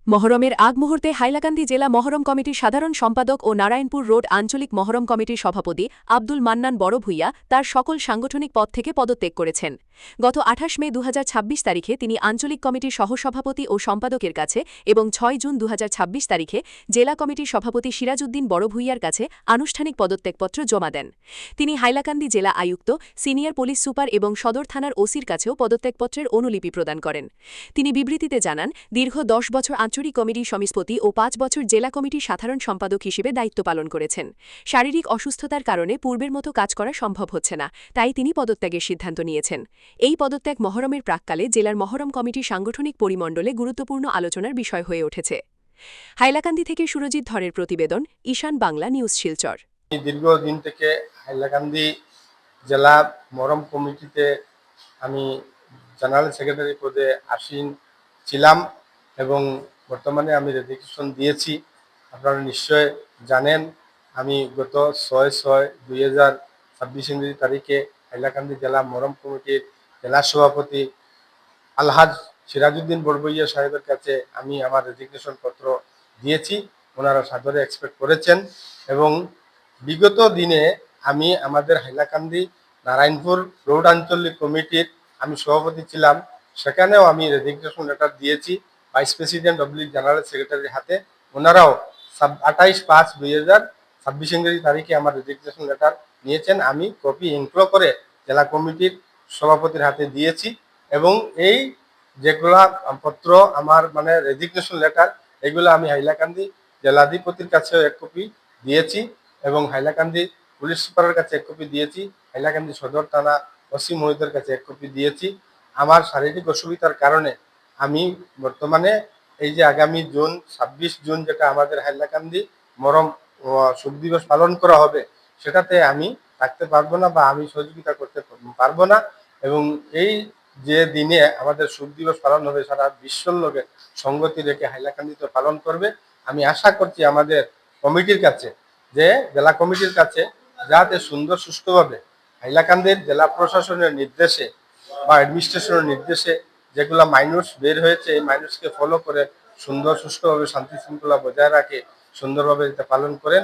মহরমের আগ মুহূর্তে হাইলাকান্দি জেলা মহরম কমিটির সাধারণ সম্পাদক ও নারায়ণপুর রোড আঞ্চলিক মহরম কমিটির সভাপতি আব্দুল মান্নান বড় ভূঁইয়া তার সকল সাংগঠনিক পদ থেকে পদত্যাগ করেছেন। গত ২৮ মে ২০২৬ তারিখে তিনি আঞ্চলিক কমিটির সহসভাপতি ও সম্পাদকের কাছে এবং ৬ জুন ২০২৬ তারিখে জেলা কমিটির সভাপতি সিরাজউদ্দিন বড় ভূঁইয়ার কাছে আনুষ্ঠানিক পদত্যাগপত্র জমা দেন। তিনি হাইলাকান্দি জেলা আয়ুক্ত, সিনিয়র পুলিশ সুপার এবং সদর থানার ওসির কাছেও পদত্যাগপত্রের অনুলিপি প্রদান করেন। তিনি বিবৃতিতে জানান, দীর্ঘ ১০ বছর আঞ্চলিক কমিটি সমিতিপতি ও ৫ বছর জেলা কমিটির সাধারণ সম্পাদক হিসেবে দায়িত্ব পালন করেছেন। শারীরিক অসুস্থতার কারণে পূর্বের মতো কাজ করা সম্ভব হচ্ছে না, তাই তিনি পদত্যাগের সিদ্ধান্ত নিয়েছেন। এই পদত্যাগ মহরমের প্রাক্কালে জেলার মহরম কমিটির সাংগঠনিক পরিমণ্ডলে গুরুত্বপূর্ণ আলোচনার বিষয় হয়ে উঠেছে। হাইলাকান্দি থেকে সুরজিৎ ধরের প্রতিবেদন, ঈশান বাংলা নিউজ, শিলচর। দীর্ঘদিন থেকে হাইলাকান্দি জেলা মহরম কমিটিতে আমি জেনারেল সেক্রেটারি পদে আসীন ছিলাম এবং বর্তমানে আমি রেজিগনেশন দিয়েছি। আপনারা নিশ্চয় জানেন, আমি গত ৬/৬/২০২৬ ইংরেজি তারিখে হাইলাকান্দি জেলা মহরম কমিটির জেলা সভাপতি আলহাজ সিরাজউদ্দিন বড় ভূঁইয়া সাহেবের কাছে আমি আমার রেজিগনেশন পত্র দিয়েছি। ওনারা সাদরে এক্সপেক্ট করেছেন এবং বিগত দিনে আমি আমাদের হাইলাকান্দি নারায়ণপুর রোড আঞ্চলিক কমিটির আমি সভাপতি ছিলাম, সেখানেও আমি রেজিগনেশন লেটার দিয়েছি ভাইস প্রেসিডেন্ট অবলিক জেনারেল সেক্রেটারির হাতে। ওনারাও ২৮/৫/২০২৬ ইংরেজি তারিখে আমার রেজিগনেশন লেটার নিয়েছেন। আমি কপি ইনক্লো করে জেলা কমিটির সভাপতির হাতে দিয়েছি এবং এই যেগুলা পত্র আমার মানে রেজিগনেশন লেটার, এগুলো আমি হাইলাকান্দি জেলাধিপতির কাছেও এক কপি দিয়েছি এবং হাইলাকান্দি পুলিশ সুপারের কাছে এক কপি দিয়েছি, হাইলাকান্দি সদর থানা ওসি মহোদয়ের কাছে এক কপি দিয়েছি। আমার শারীরিক অসুবিধার কারণে আমি বর্তমানে এই যে আগামী ২৬ জুন যেটা আমাদের হাইলাকান্দি মহরম শোক দিবস পালন করা হবে, সেটাতে আমি থাকতে পারবো না বা আমি সহযোগিতা করতে পারবো না। এবং এই যে দিনে আমাদের শোক দিবস পালন হবে, সারা বিশ্বর লোকে সংগতি রেখে হাইলাকান্দিতে পালন করবে। আমি আশা করছি আমাদের কমিটির কাছে, যে জেলা কমিটির কাছে, যাতে সুন্দর সুষ্ঠুভাবে হাইলাকান্দির জেলা প্রশাসনের নির্দেশে বা অ্যাডমিনিস্ট্রেশনের নির্দেশে যেগুলা মাইনুস বের হয়েছে, এই মাইনুসকে ফলো করে সুন্দর সুষ্ঠুভাবে শান্তি শৃঙ্খলা বজায় রাখে সুন্দরভাবে পালন করেন।